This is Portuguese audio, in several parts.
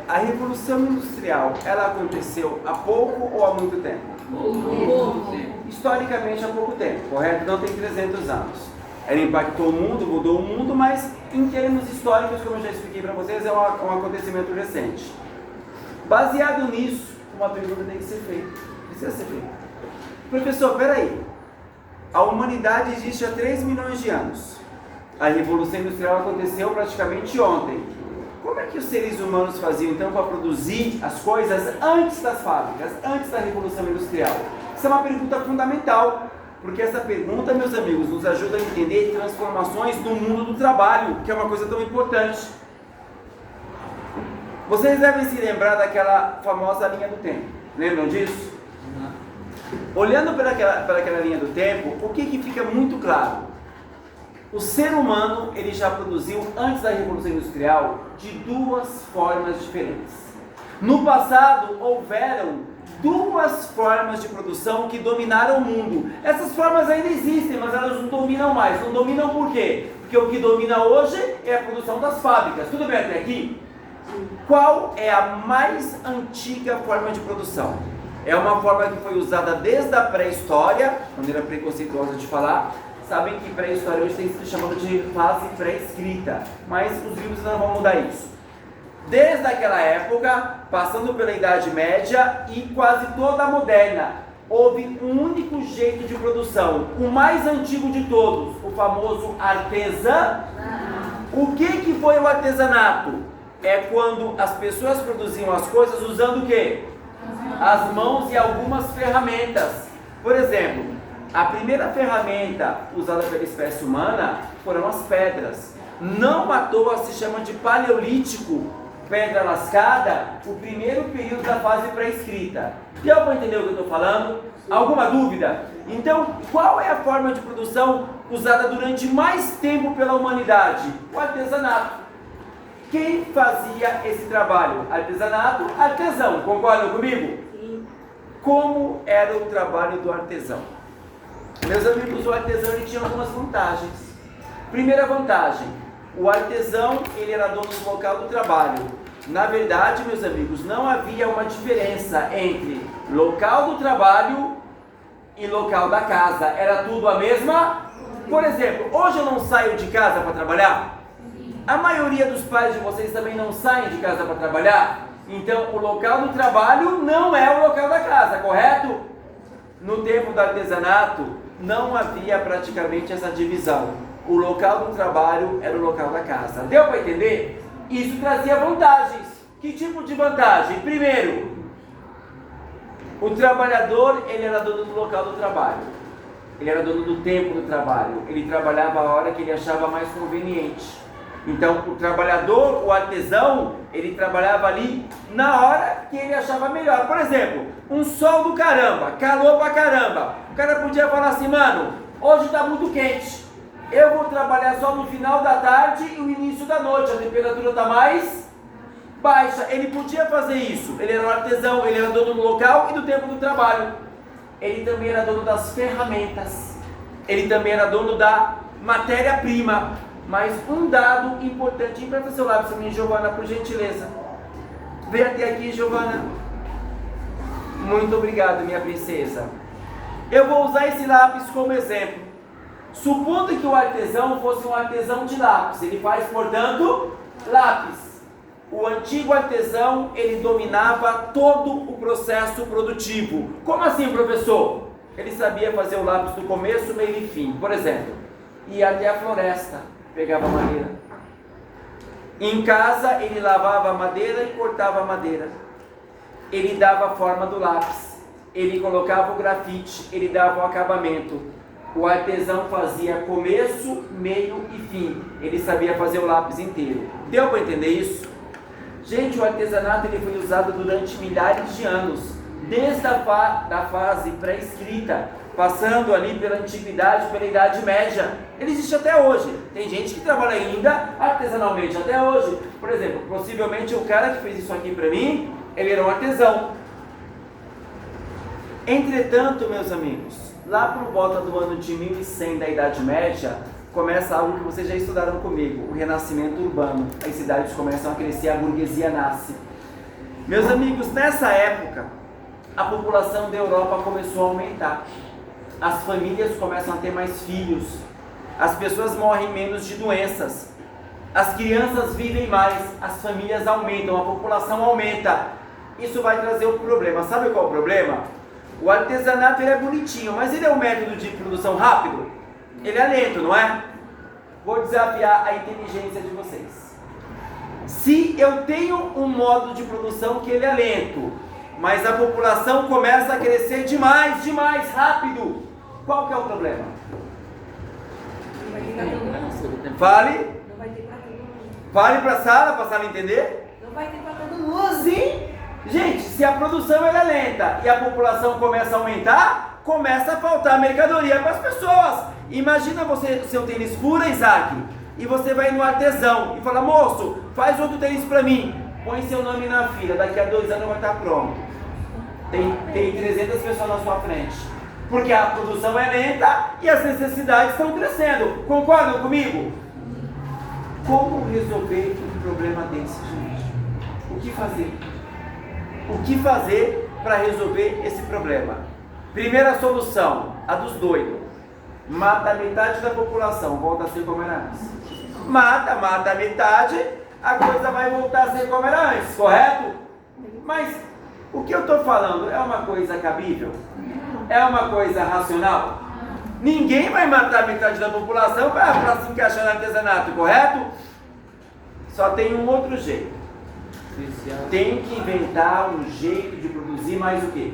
A Revolução Industrial, ela aconteceu há pouco ou há muito tempo? Pouco. Historicamente há pouco tempo, correto? Não tem 300 anos. Ela impactou o mundo, mudou o mundo, mas em termos históricos, como eu já expliquei para vocês, é um acontecimento recente. Baseado nisso, uma pergunta tem que ser feita. Precisa ser feita. Professor, peraí. A humanidade existe há 3 milhões de anos. A Revolução Industrial aconteceu praticamente ontem. Como é que os seres humanos faziam então para produzir as coisas antes das fábricas, antes da Revolução Industrial? Isso é uma pergunta fundamental, porque essa pergunta, meus amigos, nos ajuda a entender transformações no mundo do trabalho, que é uma coisa tão importante. Vocês devem se lembrar daquela famosa linha do tempo. Lembram disso? Olhando para aquela linha do tempo, o que fica muito claro? O ser humano, ele já produziu, antes da Revolução Industrial, de 2 formas diferentes. No passado, houveram 2 formas de produção que dominaram o mundo. Essas formas ainda existem, mas elas não dominam mais. Não dominam por quê? Porque o que domina hoje é a produção das fábricas. Tudo bem até aqui? Qual é a mais antiga forma de produção? É uma forma que foi usada desde a pré-história, maneira preconceituosa de falar. Sabem que pré-história hoje tem sido chamada de fase pré-escrita, mas os livros não vão mudar isso. Desde aquela época, passando pela Idade Média e quase toda a moderna, houve um único jeito de produção, o mais antigo de todos, o famoso artesanato. O que foi o artesanato? É quando as pessoas produziam as coisas usando o quê? As mãos e algumas ferramentas. Por exemplo, a primeira ferramenta usada pela espécie humana foram as pedras. Não à toa se chama de paleolítico, pedra lascada, o primeiro período da fase pré-escrita. Deu para entender o que eu estou falando? Alguma dúvida? Então, qual é a forma de produção usada durante mais tempo pela humanidade? O artesanato. Quem fazia esse trabalho? Artesanato, artesão. Concordam comigo? Sim. Como era o trabalho do artesão? Meus amigos, o artesão ele tinha algumas vantagens. Primeira vantagem, o artesão ele era dono do local do trabalho. Na verdade, meus amigos, não havia uma diferença entre local do trabalho e local da casa. Era tudo a mesma. Por exemplo, hoje eu não saio de casa para trabalhar? A maioria dos pais de vocês também não saem de casa para trabalhar? Então, o local do trabalho não é o local da casa, correto? No tempo do artesanato, não havia praticamente essa divisão. O local do trabalho era o local da casa. Deu para entender? Isso trazia vantagens. Que tipo de vantagem? Primeiro, o trabalhador ele era dono do local do trabalho. Ele era dono do tempo do trabalho. Ele trabalhava a hora que ele achava mais conveniente. Então, o trabalhador, o artesão, ele trabalhava ali na hora que ele achava melhor. Por exemplo, um sol do caramba, calor pra caramba. O cara podia falar assim, mano, hoje tá muito quente. Eu vou trabalhar só no final da tarde e no início da noite. A temperatura tá mais baixa. Ele podia fazer isso. Ele era um artesão, ele era dono do local e do tempo do trabalho. Ele também era dono das ferramentas. Ele também era dono da matéria-prima. Mas um dado importante, empresta seu lápis para mim, Giovana, por gentileza. Vem até aqui, Giovana. Muito obrigado, minha princesa. Eu vou usar esse lápis como exemplo. Supondo que o artesão fosse um artesão de lápis, ele faz, portanto, lápis. O antigo artesão, ele dominava todo o processo produtivo. Como assim, professor? Ele sabia fazer o lápis do começo, meio e fim. Por exemplo, ia até a floresta. Pegava madeira. Em casa, ele lavava a madeira e cortava a madeira. Ele dava a forma do lápis. Ele colocava o grafite, ele dava o acabamento. O artesão fazia começo, meio e fim. Ele sabia fazer o lápis inteiro. Deu para entender isso? Gente, o artesanato ele foi usado durante milhares de anos. Desde a fase pré-escrita, passando ali pela antiguidade, pela Idade Média. Ele existe até hoje. Tem gente que trabalha ainda artesanalmente até hoje. Por exemplo, possivelmente o cara que fez isso aqui para mim, ele era um artesão. Entretanto, meus amigos, lá por volta do ano de 1100 da Idade Média, começa algo que vocês já estudaram comigo, o renascimento urbano. As cidades começam a crescer, a burguesia nasce. Meus amigos, nessa época, a população da Europa começou a aumentar. As famílias começam a ter mais filhos. As pessoas morrem menos de doenças. As crianças vivem mais. As famílias aumentam, a população aumenta. Isso vai trazer um problema. Sabe qual é o problema? O artesanato ele é bonitinho, mas ele é um método de produção rápido? Ele é lento, não é? Vou desafiar a inteligência de vocês. Se eu tenho um modo de produção que ele é lento, mas a população começa a crescer demais, rápido, qual que é o problema? Fale. Fale para a sala entender. Não vai ter para todo mundo. Sim. Gente, se a produção ela é lenta e a população começa a aumentar, começa a faltar mercadoria para as pessoas. Imagina você, seu tênis fura, Isaac, e você vai no artesão e fala, moço, faz outro tênis para mim. Põe seu nome na fila, daqui a 2 anos vai estar pronto. Tem 300 pessoas na sua frente. Porque a produção é lenta e as necessidades estão crescendo. Concordam comigo? Como resolver um problema desse, gente? O que fazer? O que fazer para resolver esse problema? Primeira solução, a dos doidos. Mata a metade da população, volta a ser como era antes. Mata a metade, a coisa vai voltar a ser como era antes, correto? Mas o que eu estou falando é uma coisa cabível? É uma coisa racional? Ninguém vai matar a metade da população para se encaixar no artesanato, correto? Só tem um outro jeito. Tem que inventar um jeito de produzir mais o quê?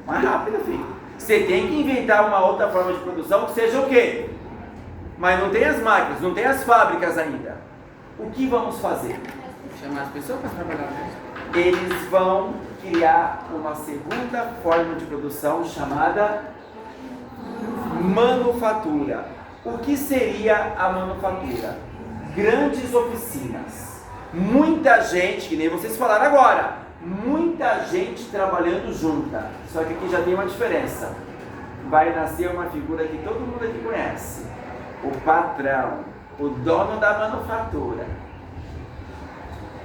Mais rápido, filho. Você tem que inventar uma outra forma de produção que seja o quê? Mas não tem as máquinas, não tem as fábricas ainda. O que vamos fazer? Chamar as pessoas para trabalhar mesmo. Eles vão criar uma segunda forma de produção chamada manufatura. O que seria a manufatura? Grandes oficinas. Muita gente, que nem vocês falaram agora, muita gente trabalhando junta. Só que aqui já tem uma diferença. Vai nascer uma figura que todo mundo aqui conhece. O patrão, o dono da manufatura.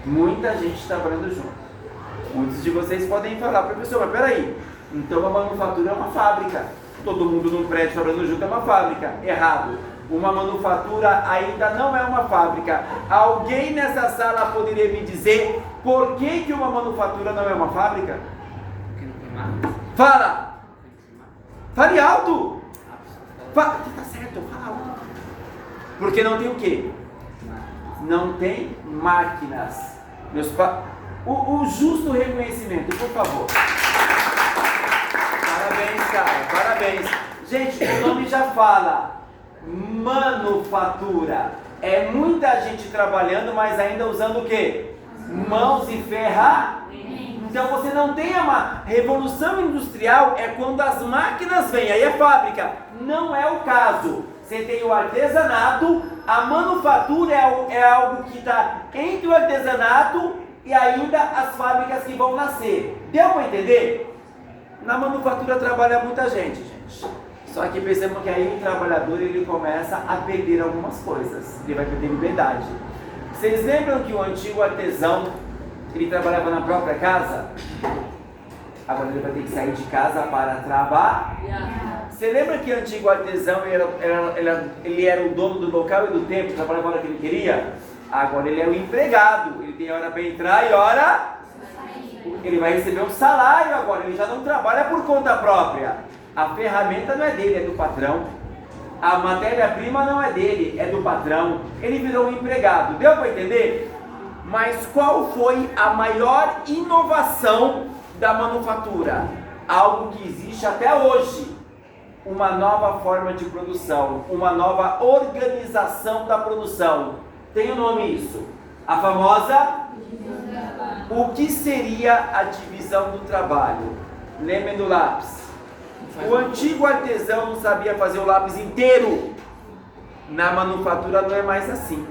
Muita gente trabalhando junto. Muitos de vocês podem falar, professor, mas peraí, então a manufatura é uma fábrica. Todo mundo num prédio trabalhando junto é uma fábrica. Errado. Uma manufatura ainda não é uma fábrica. Alguém nessa sala poderia me dizer por que uma manufatura não é uma fábrica? Porque não tem máquina. Fala! Fale alto! Tá certo, fala alto. Porque não tem o quê? Não tem máquinas. O justo reconhecimento, por favor. Parabéns, cara, parabéns. Gente, o nome já fala. Manufatura. É muita gente trabalhando, mas ainda usando o quê? Mãos e ferramentas. Então você não tem uma revolução industrial, é quando as máquinas vêm, aí é fábrica. Não é o caso. Você tem o artesanato, a manufatura é algo que está entre o artesanato e ainda as fábricas que vão nascer. Deu para entender? Na manufatura trabalha muita gente. Só que percebam que aí o trabalhador ele começa a perder algumas coisas. Ele vai perder liberdade. Vocês lembram que o antigo artesão ele trabalhava na própria casa? Agora ele vai ter que sair de casa para trabalhar. Você lembra que o antigo artesão ele era o dono do local e do tempo, trabalhava a hora que ele queria? Agora ele é o empregado. Ele tem hora para entrar e hora... Ele vai receber um salário agora. Ele já não trabalha por conta própria. A ferramenta não é dele, é do patrão. A matéria-prima não é dele, é do patrão. Ele virou um empregado. Deu para entender? Mas qual foi a maior inovação da manufatura? Algo que existe até hoje. Uma nova forma de produção, uma nova organização da produção. Tem o nome isso. A famosa... O que seria a divisão do trabalho? Lembrem do lápis. O antigo artesão não sabia fazer o lápis inteiro. Na manufatura não é mais assim.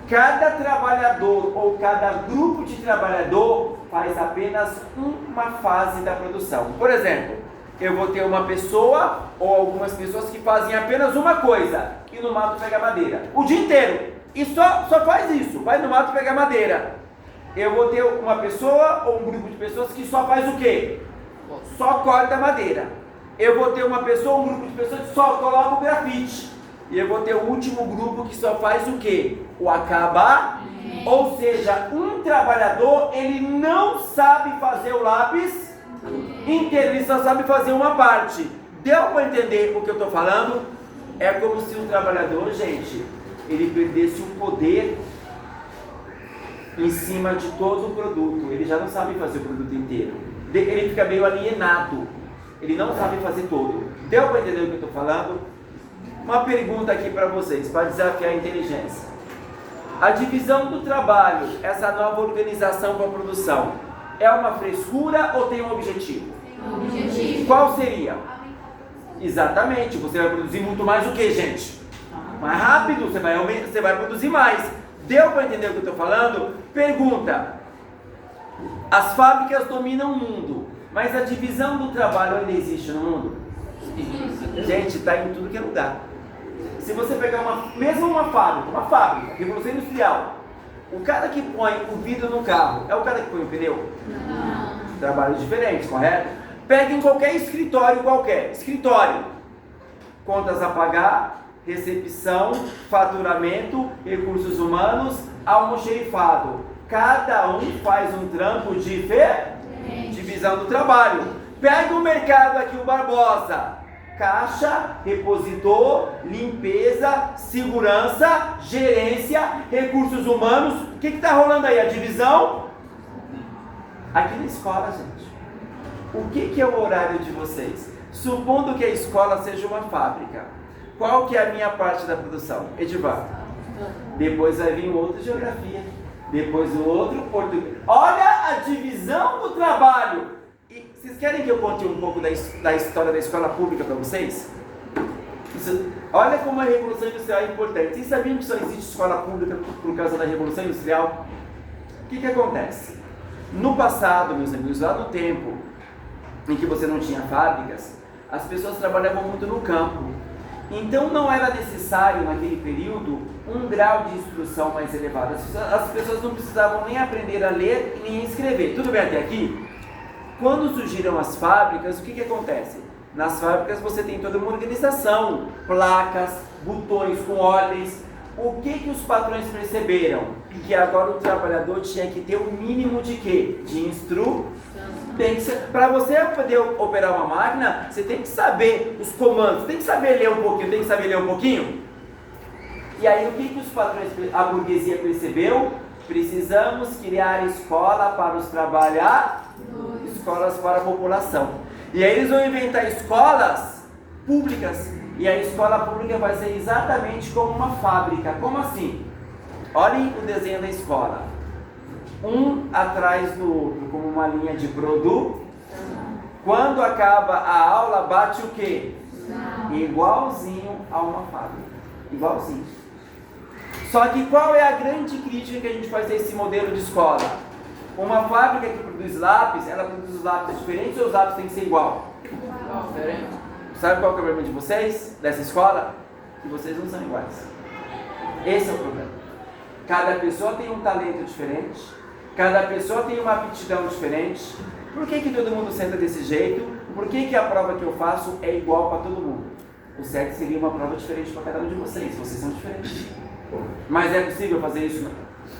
Cada trabalhador ou cada grupo de trabalhador faz apenas uma fase da produção. Por exemplo, eu vou ter uma pessoa ou algumas pessoas que fazem apenas uma coisa, ir no mato pegar madeira, o dia inteiro, e só faz isso, vai no mato pegar madeira. Eu vou ter uma pessoa ou um grupo de pessoas que só faz o quê? Só corta madeira. Eu vou ter uma pessoa ou um grupo de pessoas que só coloca o grafite. E eu vou ter o último grupo que só faz o quê? O acabar. Ou seja, um trabalhador, ele não sabe fazer o lápis inteiro, ele só sabe fazer uma parte. Deu para entender o que eu estou falando? É como se o trabalhador, gente, ele perdesse o poder em cima de todo o produto. Ele já não sabe fazer o produto inteiro. Ele fica meio alienado. Ele não sabe fazer todo. Deu para entender o que eu estou falando? Uma pergunta aqui para vocês, para desafiar a inteligência. A divisão do trabalho, essa nova organização para a produção, é uma frescura ou tem um objetivo? Objetivo. Qual seria? Exatamente, você vai produzir muito mais o que, gente? Mais rápido, você vai produzir mais. Deu para entender o que eu estou falando? Pergunta. As fábricas dominam o mundo, mas a divisão do trabalho ainda existe no mundo? Gente, está em tudo que é lugar. Se você pegar mesmo uma fábrica, revolução industrial, o cara que põe o vidro no carro é o cara que põe o pneu? Não. Trabalhos diferentes, correto? Pega em qualquer escritório, contas a pagar, recepção, faturamento, recursos humanos, almoxerifado. Cada um faz um trampo diferente. Divisão do trabalho. Pega o mercado aqui, o Barbosa. Caixa, repositor, limpeza, segurança, gerência, recursos humanos. O que está rolando aí? A divisão? Aqui na escola, gente. O que é o horário de vocês? Supondo que a escola seja uma fábrica. Qual que é a minha parte da produção? Edivar. Depois vai vir outra geografia. Depois o outro português. Olha a divisão do trabalho. E vocês querem que eu conte um pouco da história da escola pública para vocês? Olha como a Revolução Industrial é importante. Vocês sabiam que só existe escola pública por causa da Revolução Industrial? O que acontece? No passado, meus amigos, lá no tempo em que você não tinha fábricas, as pessoas trabalhavam muito no campo. Então não era necessário, naquele período, um grau de instrução mais elevado. As pessoas não precisavam nem aprender a ler e nem escrever. Tudo bem até aqui? Quando surgiram as fábricas, o que acontece? Nas fábricas você tem toda uma organização, placas, botões com ordens. O que os patrões perceberam? Que agora o trabalhador tinha que ter o mínimo de quê? De instrução. Para você poder operar uma máquina, você tem que saber os comandos, tem que saber ler um pouquinho, E aí o que os patrões, a burguesia percebeu? Precisamos criar escola para os trabalhadores, escolas para a população. E aí eles vão inventar escolas públicas, e a escola pública vai ser exatamente como uma fábrica. Como assim? Olhem o desenho da escola. Um atrás do outro, como uma linha de produto. Quando acaba a aula, bate o quê? Igualzinho a uma fábrica. Igualzinho. Só que qual é a grande crítica que a gente faz a esse modelo de escola? Uma fábrica que produz lápis, ela produz os lápis diferentes ou os lápis têm que ser igual? Diferente. Sabe qual é o problema de vocês, dessa escola? Que vocês não são iguais. Esse é o problema. Cada pessoa tem um talento diferente, cada pessoa tem uma aptidão diferente. Por que todo mundo senta desse jeito? Por que a prova que eu faço é igual para todo mundo? O certo seria uma prova diferente para cada um de vocês são diferentes. Mas é possível fazer isso?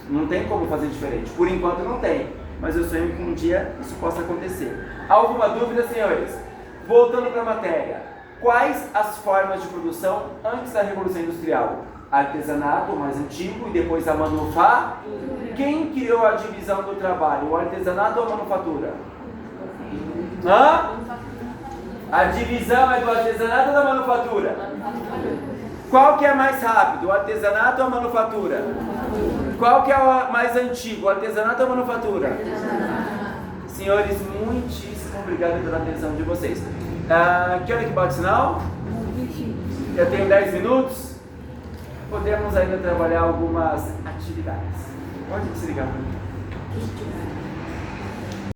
Não tem como fazer diferente. Por enquanto não tem. Mas eu sonho que um dia isso possa acontecer. Alguma dúvida, senhores? Voltando para a matéria. Quais as formas de produção antes da Revolução Industrial? Artesanato, o mais antigo, e depois a manufatura. Quem criou a divisão do trabalho? O artesanato ou a manufatura? Hã? A divisão é do artesanato ou da manufatura? Qual que é mais rápido? O artesanato ou a manufatura? Qual que é o mais antigo? O artesanato ou a manufatura? Senhores, muitíssimo obrigado pela atenção de vocês. Que hora que bate o sinal? Já tenho 10 minutos. Podemos ainda trabalhar algumas atividades. Pode desligar para mim.